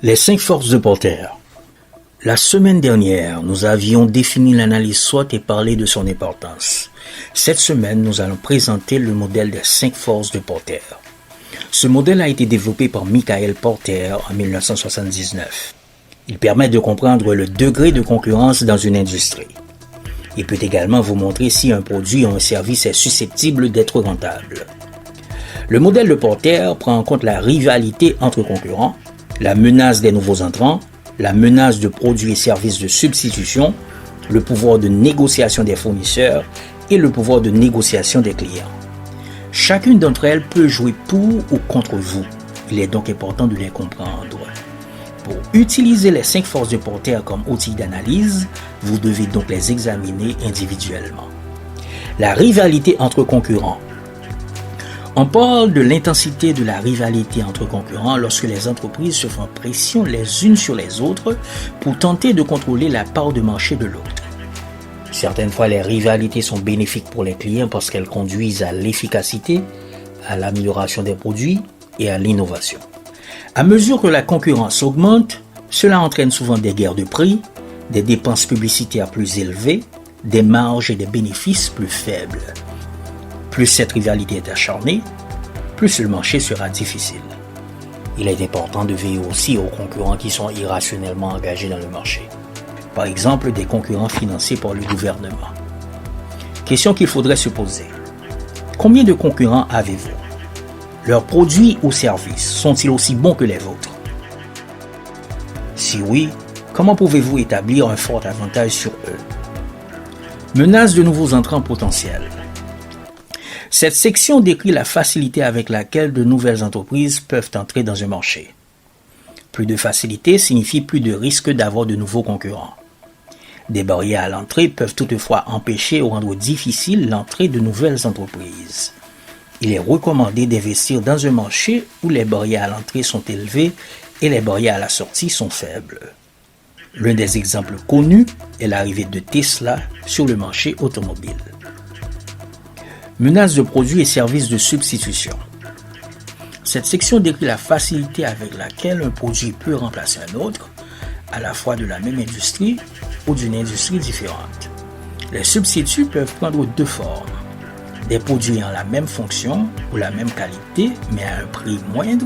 Les 5 forces de Porter. La semaine dernière, nous avions défini l'analyse SWOT et parlé de son importance. Cette semaine, nous allons présenter le modèle des 5 forces de Porter. Ce modèle a été développé par Michael Porter en 1979. Il permet de comprendre le degré de concurrence dans une industrie. Il peut également vous montrer si un produit ou un service est susceptible d'être rentable. Le modèle de Porter prend en compte la rivalité entre concurrents, la menace des nouveaux entrants, la menace de produits et services de substitution, le pouvoir de négociation des fournisseurs et le pouvoir de négociation des clients. Chacune d'entre elles peut jouer pour ou contre vous. Il est donc important de les comprendre. Pour utiliser les 5 forces de Porter comme outil d'analyse, vous devez donc les examiner individuellement. La rivalité entre concurrents. On parle de l'intensité de la rivalité entre concurrents lorsque les entreprises se font pression les unes sur les autres pour tenter de contrôler la part de marché de l'autre. Certaines fois, les rivalités sont bénéfiques pour les clients parce qu'elles conduisent à l'efficacité, à l'amélioration des produits et à l'innovation. À mesure que la concurrence augmente, cela entraîne souvent des guerres de prix, des dépenses publicitaires plus élevées, des marges et des bénéfices plus faibles. Plus cette rivalité est acharnée, plus le marché sera difficile. Il est important de veiller aussi aux concurrents qui sont irrationnellement engagés dans le marché. Par exemple, des concurrents financés par le gouvernement. Question qu'il faudrait se poser. Combien de concurrents avez-vous? Leurs produits ou services sont-ils aussi bons que les vôtres? Si oui, comment pouvez-vous établir un fort avantage sur eux? Menace de nouveaux entrants potentiels. Cette section décrit la facilité avec laquelle de nouvelles entreprises peuvent entrer dans un marché. Plus de facilité signifie plus de risque d'avoir de nouveaux concurrents. Des barrières à l'entrée peuvent toutefois empêcher ou rendre difficile l'entrée de nouvelles entreprises. Il est recommandé d'investir dans un marché où les barrières à l'entrée sont élevées et les barrières à la sortie sont faibles. L'un des exemples connus est l'arrivée de Tesla sur le marché automobile. Menaces de produits et services de substitution. Cette section décrit la facilité avec laquelle un produit peut remplacer un autre, à la fois de la même industrie ou d'une industrie différente. Les substituts peuvent prendre 2 formes. Des produits ayant la même fonction ou la même qualité mais à un prix moindre,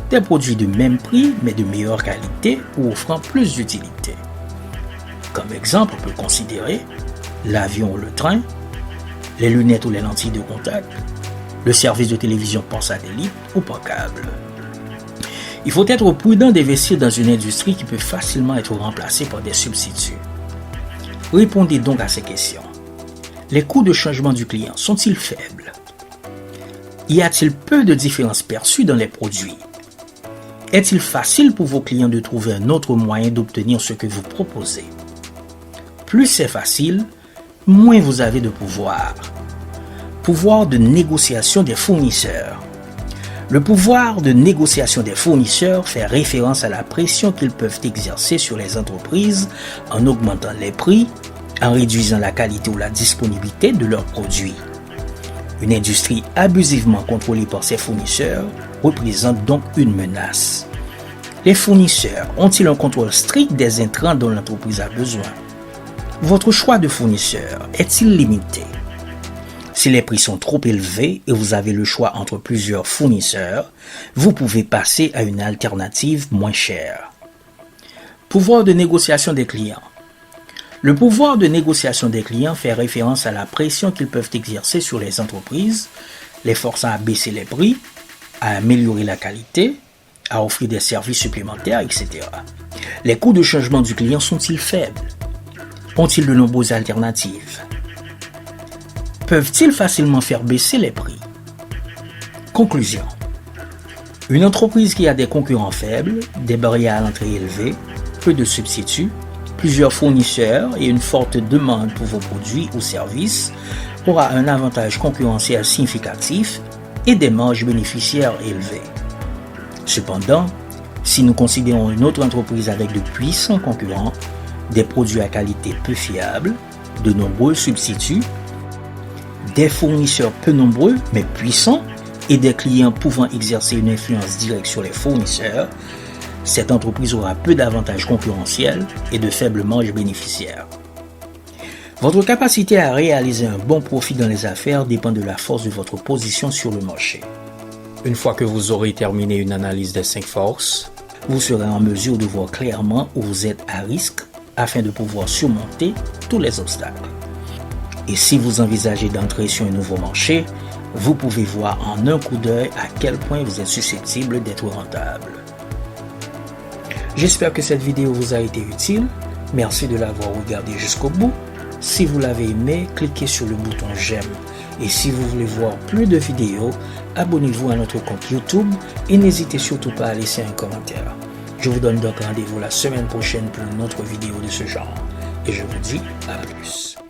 des produits de même prix mais de meilleure qualité ou offrant plus d'utilité. Comme exemple, on peut considérer l'avion ou le train, les lunettes ou les lentilles de contact, le service de télévision par satellite ou par câble. Il faut être prudent d'investir dans une industrie qui peut facilement être remplacée par des substituts. Répondez donc à ces questions. Les coûts de changement du client sont-ils faibles? Y a-t-il peu de différences perçues dans les produits? Est-il facile pour vos clients de trouver un autre moyen d'obtenir ce que vous proposez? Plus c'est facile, moins vous avez de pouvoir. Pouvoir de négociation des fournisseurs. Le pouvoir de négociation des fournisseurs fait référence à la pression qu'ils peuvent exercer sur les entreprises en augmentant les prix, en réduisant la qualité ou la disponibilité de leurs produits. Une industrie abusivement contrôlée par ses fournisseurs représente donc une menace. Les fournisseurs ont-ils un contrôle strict des intrants dont l'entreprise a besoin? Votre choix de fournisseur est-il limité? Si les prix sont trop élevés et vous avez le choix entre plusieurs fournisseurs, vous pouvez passer à une alternative moins chère. Pouvoir de négociation des clients. Le pouvoir de négociation des clients fait référence à la pression qu'ils peuvent exercer sur les entreprises, les forçant à baisser les prix, à améliorer la qualité, à offrir des services supplémentaires, etc. Les coûts de changement du client sont-ils faibles? Ont-ils de nombreuses alternatives? Peuvent-ils facilement faire baisser les prix? Conclusion. Une entreprise qui a des concurrents faibles, des barrières à l'entrée élevées, peu de substituts, plusieurs fournisseurs et une forte demande pour vos produits ou services aura un avantage concurrentiel significatif et des marges bénéficiaires élevées. Cependant, si nous considérons une autre entreprise avec de puissants concurrents, des produits à qualité peu fiable, de nombreux substituts, des fournisseurs peu nombreux mais puissants et des clients pouvant exercer une influence directe sur les fournisseurs, cette entreprise aura peu d'avantages concurrentiels et de faibles marges bénéficiaires. Votre capacité à réaliser un bon profit dans les affaires dépend de la force de votre position sur le marché. Une fois que vous aurez terminé une analyse des 5 forces, vous serez en mesure de voir clairement où vous êtes à risque afin de pouvoir surmonter tous les obstacles. Et si vous envisagez d'entrer sur un nouveau marché, vous pouvez voir en un coup d'œil à quel point vous êtes susceptible d'être rentable. J'espère que cette vidéo vous a été utile. Merci de l'avoir regardé jusqu'au bout. Si vous l'avez aimé, cliquez sur le bouton j'aime. Et si vous voulez voir plus de vidéos, abonnez-vous à notre compte YouTube et n'hésitez surtout pas à laisser un commentaire. Je vous donne donc rendez-vous la semaine prochaine pour une autre vidéo de ce genre. Et je vous dis à plus.